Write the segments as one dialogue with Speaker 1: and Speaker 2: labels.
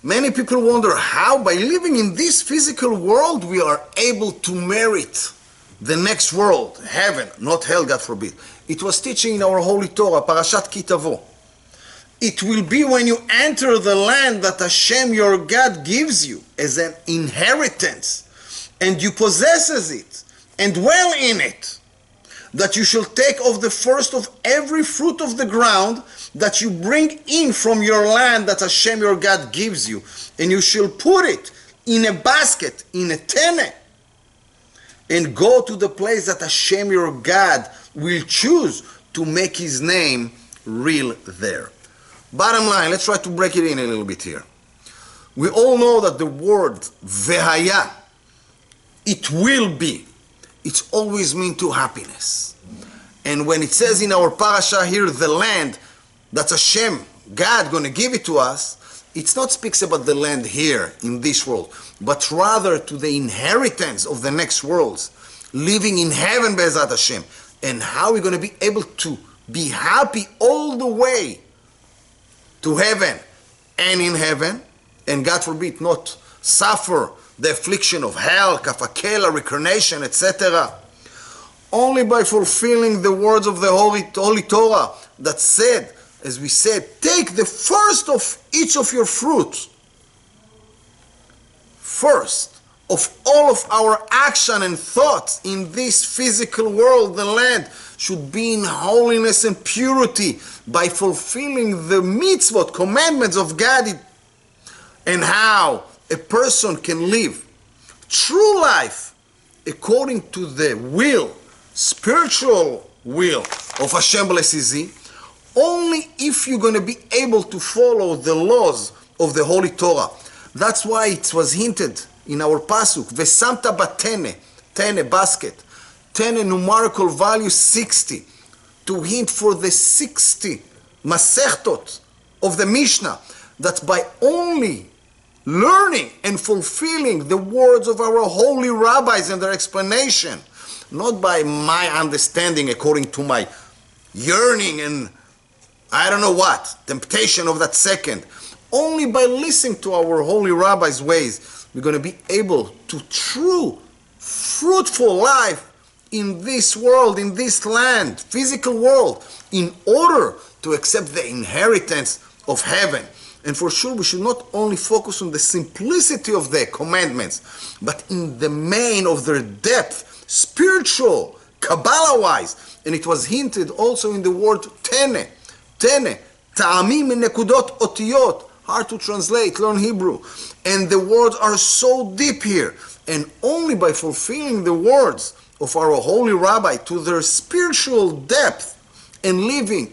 Speaker 1: Many people wonder how, by living in this physical world, we are able to merit the next world, heaven, not hell, God forbid. It was teaching in our Holy Torah, Parashat Tavo. It will be when you enter the land that Hashem your God gives you as an inheritance, and you possesses it and dwell in it, that you shall take of the first of every fruit of the ground that you bring in from your land that Hashem your God gives you, and you shall put it in a basket, in a tene, and go to the place that Hashem your God will choose to make his name real there. Bottom line, let's try to break it in a little bit here. We all know that the word vehaya, it will be, it's always mean to happiness. And when it says in our parashah here, the land, that's Hashem, God gonna give it to us, it's not speaks about the land here in this world, but rather to the inheritance of the next worlds, living in heaven be'ezrat Hashem, and how we're gonna be able to be happy all the way to heaven and in heaven, and God forbid not suffer the affliction of hell, kafakela, reincarnation, etc. Only by fulfilling the words of the Holy Torah that said, as we said, take the first of each of your fruits. First of all of our action and thoughts in this physical world, the land should be in holiness and purity by fulfilling the mitzvot, commandments of God, and how a person can live true life according to the will, spiritual will of Hashem blessed is He, only if you're going to be able to follow the laws of the Holy Torah. That's why it was hinted in our pasuk, Vesamta batene, tene, basket, tene, numerical value 60, to hint for the 60 masechtot of the Mishnah, that by only learning and fulfilling the words of our holy rabbis and their explanation, not by my understanding according to my yearning and I don't know what, temptation of that second, only by listening to our holy rabbis' ways, we're going to be able to true, fruitful life in this world, in this land, physical world, in order to accept the inheritance of heaven. And for sure, we should not only focus on the simplicity of the commandments, but in the main of their depth, spiritual, Kabbalah-wise. And it was hinted also in the word tene, tene, ta'amim nekudot otiyot, hard to translate, learn Hebrew. And the words are so deep here. And only by fulfilling the words of our holy rabbi to their spiritual depth and living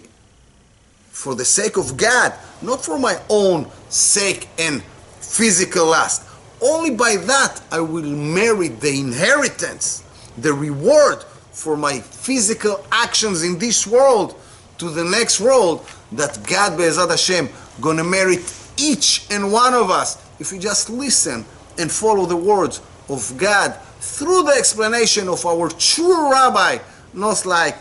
Speaker 1: for the sake of God, not for my own sake and physical lust. Only by that I will merit the inheritance, the reward for my physical actions in this world to the next world, that God be'ezrat Hashem gonna merit each and one of us if we just listen and follow the words of God through the explanation of our true rabbi, not like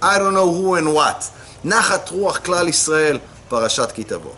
Speaker 1: I don't know who and what. נחת רוח כלל ישראל, פרשת כי תבוא.